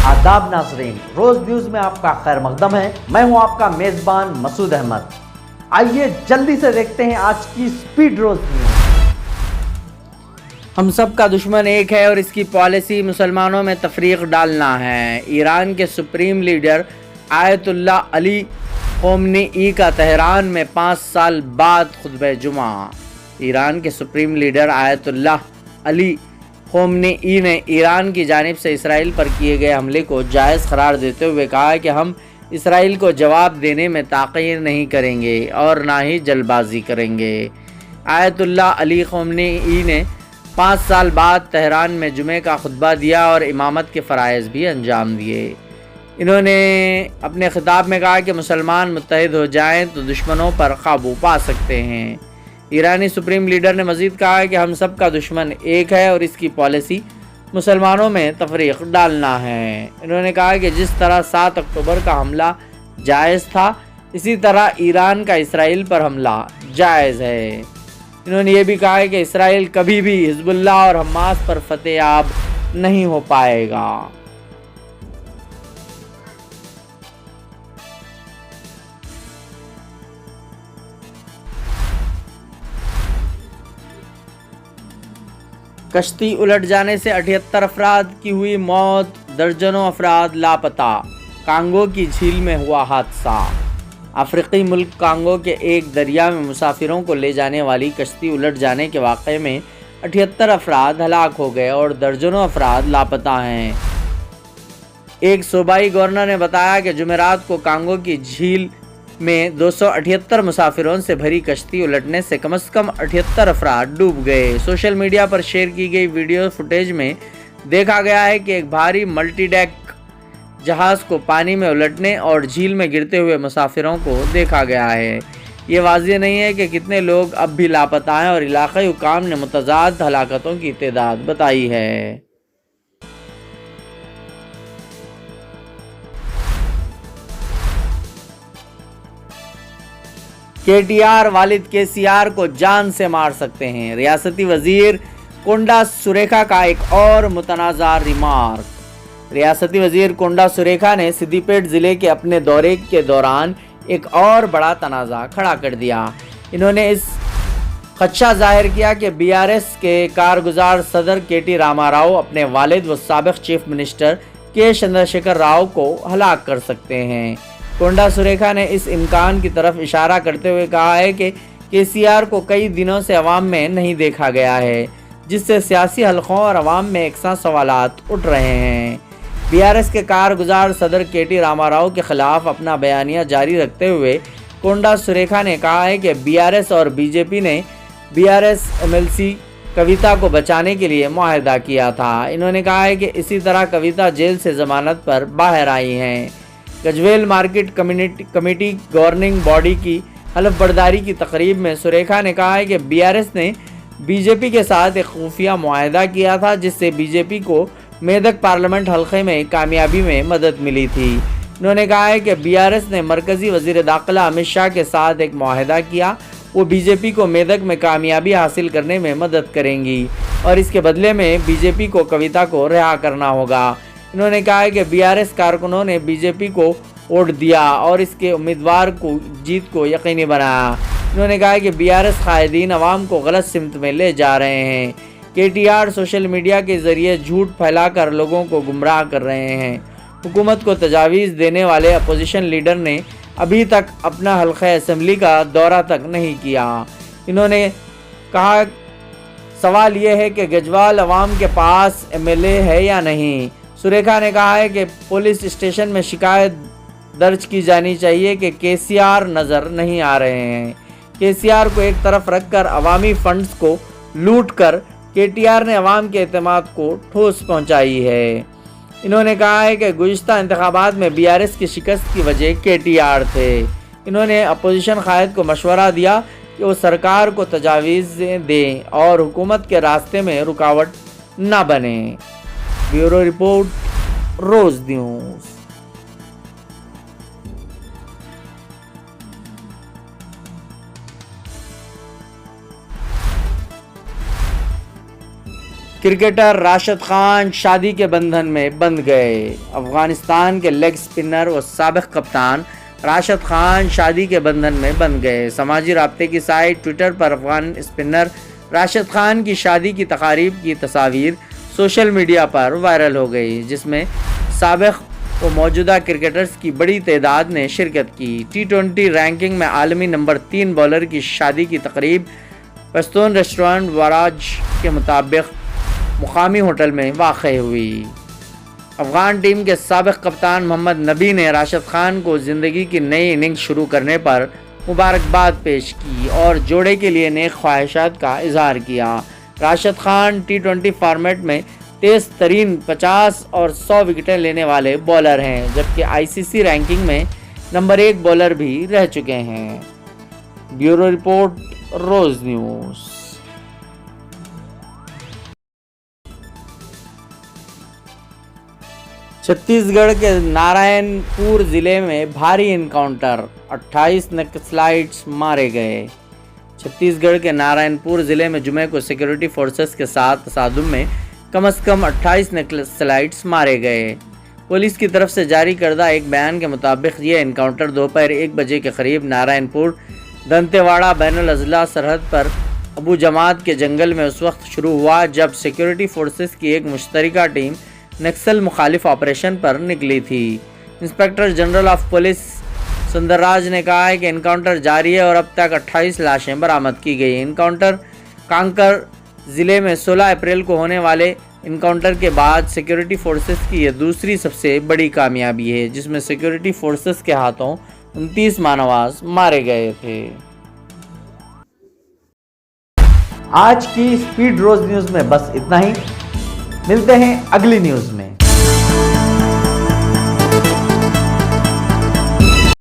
आदाब नाज़रीन, रोज न्यूज में आपका खैर मकदम है। मैं हूं आपका मेजबान मसूद अहमद। आइए जल्दी से देखते हैं आज की स्पीड रोज न्यूज। हम सब का दुश्मन एक है और इसकी पॉलिसी मुसलमानों में तफरीक डालना है। ईरान के सुप्रीम लीडर आयतुल्लाह अली ख़ोमेनी का तेहरान में 5 साल बाद खुतबे जुमा। ईरान के सुप्रीम लीडर आयतुल्लाह अली ख़ोमेनी ने ईरान की जानिब से इसराइल पर किए गए हमले को जायज़ करार देते हुए कहा कि हम इसराइल को जवाब देने में ताक़ीर नहीं करेंगे और ना ही जल्दबाजी करेंगे। आयतुल्लाह अली ख़ोमेनी ने 5 साल बाद तेहरान में जुमे का खुतबा दिया और इमामत के फ़राइज़ भी अंजाम दिए। इन्होंने अपने खिताब में कहा कि मुसलमान मुत्तहिद हो जाएं तो दुश्मनों पर काबू पा सकते हैं। ईरानी सुप्रीम लीडर ने मज़ीद कहा कि हम सब का दुश्मन एक है और इसकी पॉलिसी मुसलमानों में तफरीक डालना है। इन्होंने कहा कि जिस तरह 7 अक्टूबर का हमला जायज़ था, इसी तरह ईरान का इसराइल पर हमला जायज़ है। इन्होंने ये भी कहा है कि इसराइल कभी भी हिज़्बुल्लाह और हमास पर फतेहाब नहीं हो पाएगा। कश्ती उलट जाने से 78 अफराद की हुई मौत, दर्जनों अफराद लापता। कांगो की झील में हुआ हादसा। अफ्रीकी मुल्क कांगो के एक दरिया में मुसाफिरों को ले जाने वाली कश्ती उलट जाने के वाक़े में 78 अफराद हलाक हो गए और दर्जनों अफराद लापता हैं। एक सूबाई गवर्नर ने बताया कि जुमेरात को कांगो की झील में 278 मुसाफिरों से भरी कश्ती उलटने से कम 78 अफराद डूब गए। सोशल मीडिया पर शेयर की गई वीडियो फुटेज में देखा गया है कि एक भारी मल्टीडेक जहाज़ को पानी में उलटने और झील में गिरते हुए मुसाफिरों को देखा गया है। ये वाज़ेह नहीं है कि कितने लोग अब भी लापता हैं और इलाक़ाई हुकाम ने मुतज़ाद हलाकतों की तादाद बताई है। KTR वालिद KCR को जान से मार सकते हैं। रियासती वजीर कोंडा सुरेखा का एक और मुतनाज़ा रिमार्क। रियासती वजीर कोंडा सुरेखा ने सिद्दीपेट ज़िले के अपने दौरे के दौरान एक और बड़ा तनाज़ा खड़ा कर दिया। इन्होंने इस खदशा ज़ाहिर किया कि BRS के कारगुजार सदर KT रामाराव अपने वालिद व साबिक़ chief minister K Chandrashekar Rao को हलाक कर सकते हैं। कोंडा सुरेखा ने इस इम्कान की तरफ इशारा करते हुए कहा है कि KCR को कई दिनों से अवाम में नहीं देखा गया है, जिससे सियासी हलकों और अवाम में एकसां सवालात उठ रहे हैं। BRS के कारगुजार सदर KT रामाराव के ख़िलाफ़ अपना बयानिया जारी रखते हुए कोंडा सुरेखा ने कहा है कि BRS और BJP ने BRS MLC कविता को बचाने के लिए मुआहदा किया था। इन्होंने कहा है कि इसी तरह कविता जेल से ज़मानत पर बाहर आई हैं। Gajwel market committee governing body की हलफ बर्दारी की तकरीब में सुरेखा ने कहा है कि BRS ने BJP के साथ एक खुफिया मुआहदा किया था, जिससे BJP को मेदक पार्लियामेंट हल्के में कामयाबी में मदद मिली थी। उन्होंने कहा है कि BRS ने मरकज़ी वज़ीर दाखिला अमित शाह के साथ एक मुआहदा किया, वो BJP को मेदक में कामयाबी हासिल करने में मदद करेंगी और इसके बदले में BJP को कविता को रिहा करना होगा। इन्होंने कहा है कि BRS कारकुनों ने BJP को वोट दिया और इसके उम्मीदवार को जीत को यकीनी बनाया। इन्होंने कहा है कि BRS कायदीन अवाम को गलत सिमत में ले जा रहे हैं। KTR सोशल मीडिया के ज़रिए झूठ फैलाकर लोगों को गुमराह कर रहे हैं। हुकूमत को तजावीज़ देने वाले अपोजिशन लीडर ने अभी तक अपना हल्का असम्बली का दौरा तक नहीं किया। इन्होंने कहा, सवाल ये है कि गजवाल अवाम के पास MLA है या नहीं। सुरेखा ने कहा है कि पुलिस स्टेशन में शिकायत दर्ज की जानी चाहिए कि KCR नज़र नहीं आ रहे हैं। KCR को एक तरफ रखकर अवामी फंड्स को लूट कर KTR ने अवाम के एतमाद को ठोस पहुंचाई है। इन्होंने कहा है कि गुज़िश्ता इंतखाबात में BRS की शिकस्त की वजह KTR थे। इन्होंने अपोजिशन कायद को मशवरा दिया कि वो सरकार को तजावीज़ें दें और हुकूमत के रास्ते में रुकावट न बने। ब्यूरो रिपोर्ट, रोज न्यूज़। کرکٹر راشد خان شادی کے بندھن میں بندھ گئے۔ افغانستان کے لیگ سپنر و سابق کپتان راشد خان شادی کے بندھن میں بندھ گئے۔ سماجی رابطے کی سائٹ ٹویٹر پر افغان سپنر راشد خان کی شادی کی تقاریب کی تصاویر سوشل میڈیا پر وائرل ہو گئی، جس میں سابق و موجودہ کرکٹرز کی بڑی تعداد نے شرکت کی۔ T20 رینکنگ میں عالمی نمبر 3 بالر کی شادی کی تقریب پشتون ریسٹورنٹ واراج کے مطابق مقامی ہوٹل میں واقع ہوئی۔ افغان ٹیم کے سابق کپتان محمد نبی نے راشد خان کو زندگی کی نئی اننگ شروع کرنے پر مبارکباد پیش کی اور جوڑے کے لیے نیک خواہشات کا اظہار کیا۔ راشد خان T20 فارمیٹ میں تیز ترین 50 اور 100 وکٹیں لینے والے بولر ہیں، جبکہ ICC رینکنگ میں نمبر 1 بولر بھی رہ چکے ہیں۔ بیورو رپورٹ، روز نیوز۔ چھتیس گڑھ کے نارائن پور ضلع میں بھاری انکاؤنٹر، 28 نکسلائٹس مارے گئے۔ چھتیس گڑھ کے نارائن پور ضلع میں جمعے کو سیکورٹی فورسز کے ساتھ تصادم میں کم از کم 28 نکسلائٹس مارے گئے۔ پولیس کی طرف سے جاری کردہ ایک بیان کے مطابق یہ انکاؤنٹر دوپہر 1 بجے کے قریب نارائن پور دنتے واڑہ بین الاضلاع سرحد پر ابو جماعت کے جنگل میں اس وقت شروع ہوا جب سیکورٹی فورسز کی ایک مشترکہ ٹیم نکسل مخالف آپریشن پر نکلی تھی۔ انسپکٹر جنرل آف پولیس سندر راج نے کہا ہے کہ انکاؤنٹر جاری ہے اور اب تک 28 لاشیں برآمد کی گئی۔ انکاؤنٹر کانکر ضلع میں 16 اپریل کو ہونے والے انکاؤنٹر کے بعد سیکورٹی فورسز کی یہ دوسری سب سے بڑی کامیابی ہے، جس میں سیکورٹی فورسز کے ہاتھوں 29 مانواز مارے گئے تھے۔ آج کی اسپیڈ روز نیوز میں بس اتنا ہی، ملتے ہیں اگلی نیوز میں۔